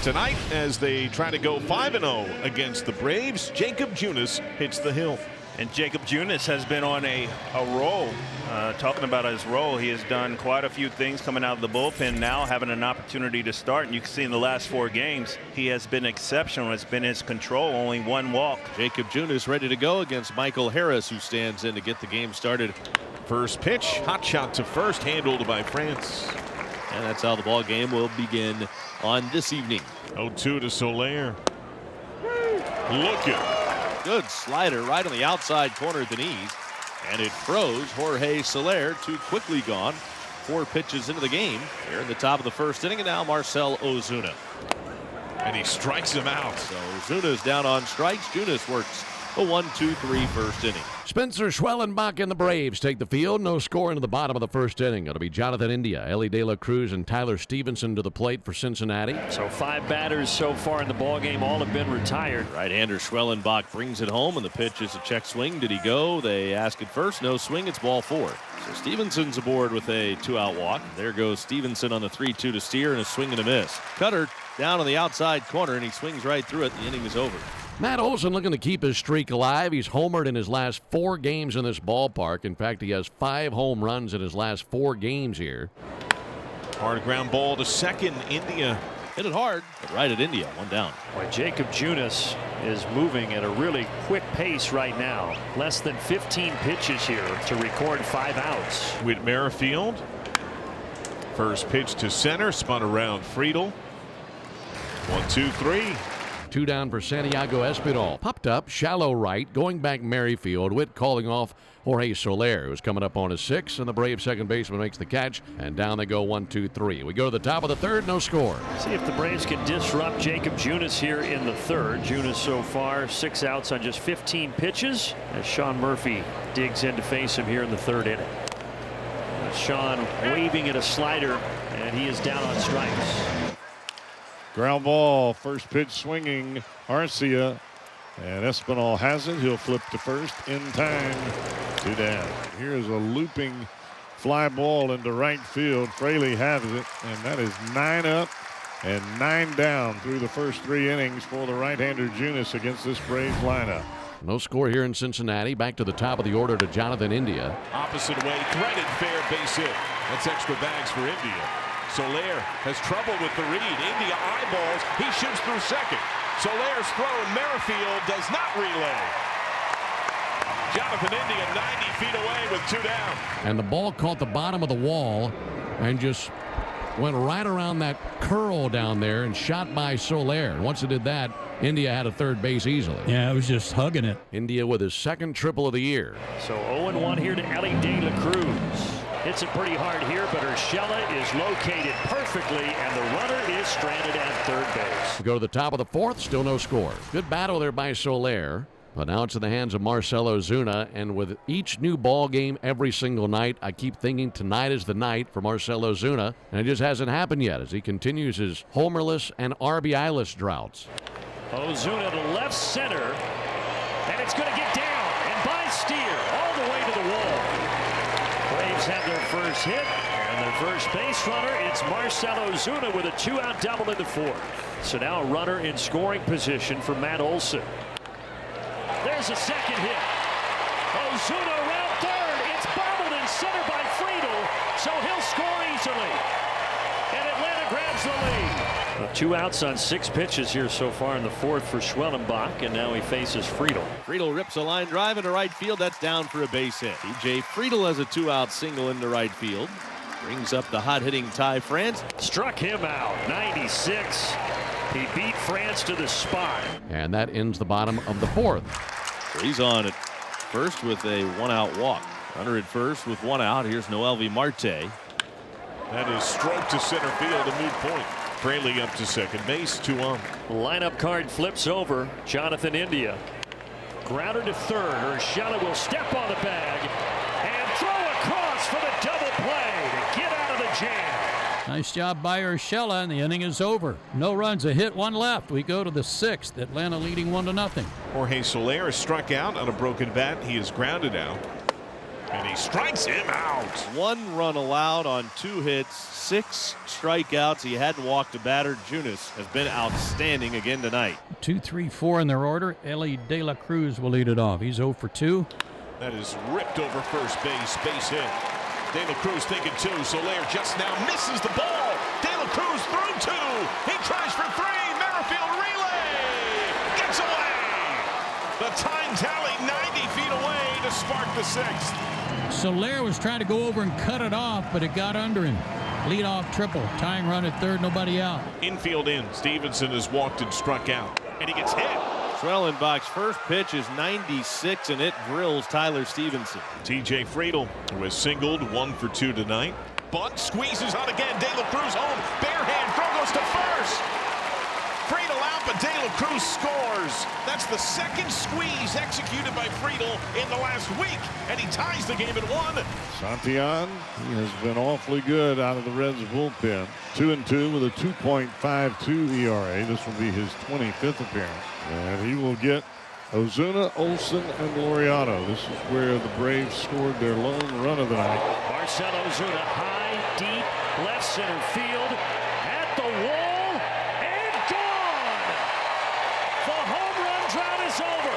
Tonight, as they try to go 5-0 against the Braves, Jacob Junis hits the hill. And Jacob Junis has been on a roll. Talking about his role, he has done quite a few things coming out of the bullpen, now having an opportunity to start. And you can see in the last 4 games, he has been exceptional. It's been his control, only 1 walk. Jacob Junis ready to go against Michael Harris, who stands in to get the game started. First pitch, hot shot to first, handled by France. And that's how the ball game will begin on this evening. 0-2 to Soler. Looking. Good slider right on the outside corner at the knees. And it froze Jorge Soler. Too quickly gone. 4 pitches into the game. Here in the top of the first inning. And now Marcell Ozuna. And he strikes him out. So Ozuna's down on strikes. Junis works a 1-2-3 first inning. Spencer Schwellenbach and the Braves take the field. No score into the bottom of the first inning. It'll be Jonathan India, Ellie De La Cruz, and Tyler Stevenson to the plate for Cincinnati. So 5 batters so far in the ballgame. All have been retired. Right-hander Schwellenbach brings it home, and the pitch is a check swing. Did he go? They ask it first. No swing. It's ball 4. So Stevenson's aboard with a 2-out walk. There goes Stevenson on the 3-2 to steer, and a swing and a miss. Cutter down on the outside corner, and he swings right through it. The inning is over. Matt Olson looking to keep his streak alive. He's homered in his last 4 games in this ballpark. In fact, he has 5 home runs in his last 4 games here. Hard ground ball to second. India hit it hard, but right at India. 1 down. Boy, Jacob Junis is moving at a really quick pace right now. Less than 15 pitches here to record 5 outs. Whit Merrifield. First pitch to center, spun around Friedel. 1-2-3. 2 down for Santiago Espinal. Popped up, shallow right, going back Merrifield. Whit calling off Jorge Soler, who's coming up on a 6, and the Braves second baseman makes the catch, and down they go 1-2-3. We go to the top of the third, no score. See if the Braves can disrupt Jacob Junis here in the third. Junis so far 6 outs on just 15 pitches as Sean Murphy digs in to face him here in the third inning. Sean waving at a slider, and he is down on strikes. Ground ball, first pitch swinging, Arcia, and Espinal has it. He'll flip to first in time. 2 down. Here's a looping fly ball into right field. Fraley has it, and that is 9 up and 9 down through the first 3 innings for the right-hander Junis against this Braves lineup. No score here in Cincinnati. Back to the top of the order to Jonathan India. Opposite way, threaded, fair base hit. That's extra bags for India. Soler has trouble with the read. India eyeballs. He shoots through second. Soler's throw, and Merrifield does not relay. Jonathan India 90 feet away with 2 down. And the ball caught the bottom of the wall and just went right around that curl down there and shot by Soler. And once it did that, India had a third base easily. Yeah, it was just hugging it. India with his 2nd triple of the year. So 0-1 here to Ellie De La Cruz. Hits it pretty hard here, but Urshela is located perfectly, and the runner is stranded at third base. We go to the top of the 4th, still no score. Good battle there by Soler, but now it's in the hands of Marcell Ozuna, and with each new ball game every single night, I keep thinking tonight is the night for Marcell Ozuna, and it just hasn't happened yet as he continues his homerless and RBI-less droughts. Ozuna to left center, and it's going to get down, and by Steer all the way to the wall. Braves have their first hit, and their first base runner, it's Marcell Ozuna with a 2-out double in the 4th. So now a runner in scoring position for Matt Olson. There's a second hit. Ozuna around third. It's bobbled in center by Friedel, so he'll score easily. And Atlanta grabs the lead. 2 outs on 6 pitches here so far in the 4th for Schwellenbach, and now he faces Friedel. Friedel rips a line drive into right field. That's down for a base hit. E.J. Friedel has a 2-out single into right field. Brings up the hot-hitting Ty France. Struck him out. 96. He beat France to the spot. And that ends the bottom of the 4th. So he's on at first with a 1-out walk. Runner at first with 1 out. Here's Noelvi Marte. That is stroke to center field, a moot point. Fraley up to second base, 2 on. Lineup card flips over. Jonathan India. Grounder to third. Urshela will step on the bag and throw across for the double play to get out of the jam. Nice job by Urshela, and the inning is over. No runs, a hit, 1 left. We go to the 6th. Atlanta leading 1-0. Jorge Soler is struck out on a broken bat. He is grounded out. And he strikes him out. 1 run allowed on 2 hits, 6 strikeouts. He hadn't walked a batter. Junis has been outstanding again tonight. 2, 3, 4 in their order. Ellie De La Cruz will lead it off. He's 0 for 2. That is ripped over first base. Base hit. De La Cruz thinking 2. Soler just now misses the ball. De La Cruz through 2. He tries for 3. Merrifield relay. Gets away. The time tally 90 feet away to spark the 6th. Soler was trying to go over and cut it off, but it got under him. Leadoff triple. Tying run at third, nobody out. Infield in. Stevenson has walked and struck out. And he gets hit. Schwellenbach's first pitch is 96, and it drills Tyler Stevenson. TJ Friedel, who has singled 1 for 2 tonight. Bunt squeezes on again. De La Cruz home. Bare hand. Throw goes to first. Friedel out, but De La Cruz scores. That's the 2nd squeeze executed by Friedel in the last week, and he ties the game at 1. Santillan, he has been awfully good out of the Reds bullpen. 2-2 with a 2.52 ERA. This will be his 25th appearance. And he will get Ozuna, Olsen, and Laureano. This is where the Braves scored their lone run of the night. Marcell Ozuna high, deep, left center field, at the wall, and gone! The home run drought is over.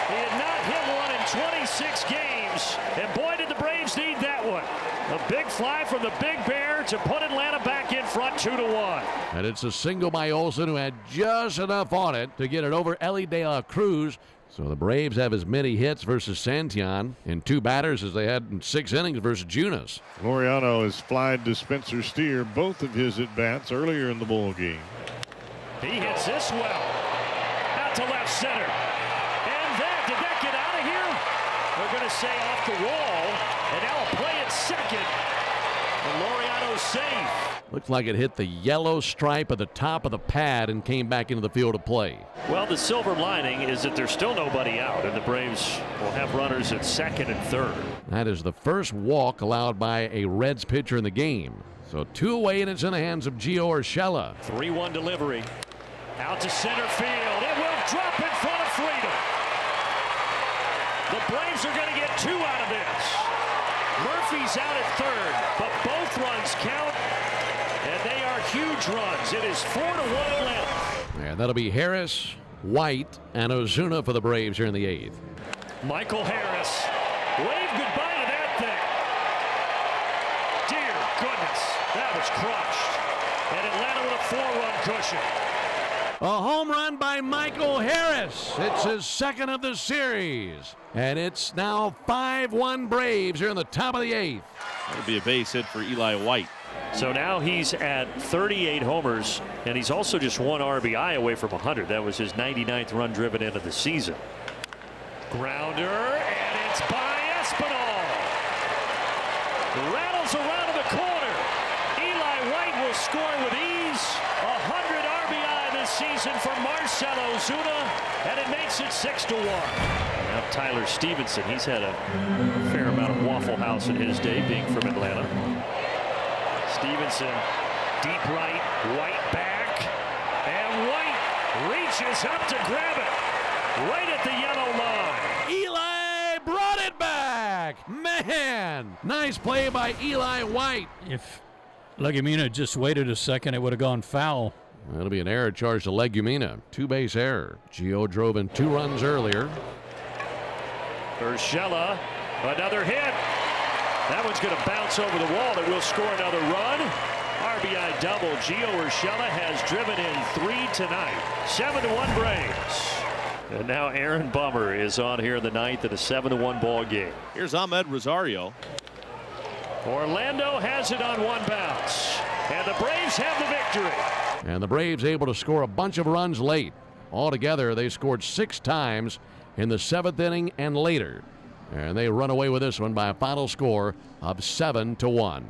He had not hit one in 26 games, and boy did the Braves need that one. A big fly from the Big Bear to put Atlanta back in front 2-1. And it's a single by Olsen, who had just enough on it to get it over Ellie De La Cruz. So the Braves have as many hits versus Santillan in 2 batters as they had in 6 innings versus Junis. Laureano has flied to Spencer Steer both of his at-bats earlier in the ball game. He hits this well. Out to left center. And did that get out of here? They're going to say off the wall. And now a play at second. And Laureano's safe. Looks like it hit the yellow stripe at the top of the pad and came back into the field of play. Well, the silver lining is that there's still nobody out, and the Braves will have runners at second and third. That is the first walk allowed by a Reds pitcher in the game. So 2 away, and it's in the hands of Gio Urshela. 3-1 delivery. Out to center field. It will drop in front of Friedel. The Braves are going to get 2 out of this. Murphy's out at third, but both runs count, and they are huge runs. It is 4-1 Atlanta. And that'll be Harris, White, and Ozuna for the Braves here in the 8th. Michael Harris, wave goodbye to that thing. Dear goodness, that was crushed. And Atlanta with a 4-run cushion. A home run by Michael Harris. It's his 2nd of the series. And it's now 5-1 Braves here in the top of the 8th. That'll be a base hit for Eli White. So now he's at 38 homers, and he's also just 1 RBI away from 100. That was his 99th run driven into the season. Grounder, and it's by Espinal. Rattles around to the corner. Eli White will score with ease. 100 RBI this season for Marcell Ozuna, and it makes it 6-1. Now Tyler Stevenson, he's had a fair amount of Waffle House in his day, being from Atlanta. Stevenson, deep right, White back, and White reaches up to grab it right at the yellow line. Eli brought it back. Man, nice play by Eli White. If Legumina just waited a second, it would have gone foul. That'll be an error charge to Legumina. 2-base error. Gio drove in 2 runs earlier. Urshela, another hit. That one's going to bounce over the wall. It will score another run. RBI double. Gio Urshela has driven in 3 tonight. 7-1 Braves. And now Aaron Bummer is on here in the 9th in a 7-1 ball game. Here's Ahmed Rosario. Orlando has it on 1 bounce. And the Braves have the victory. And the Braves able to score a bunch of runs late. Altogether, they scored 6 times in the 7th inning and later. And they run away with this one by a final score of 7-1.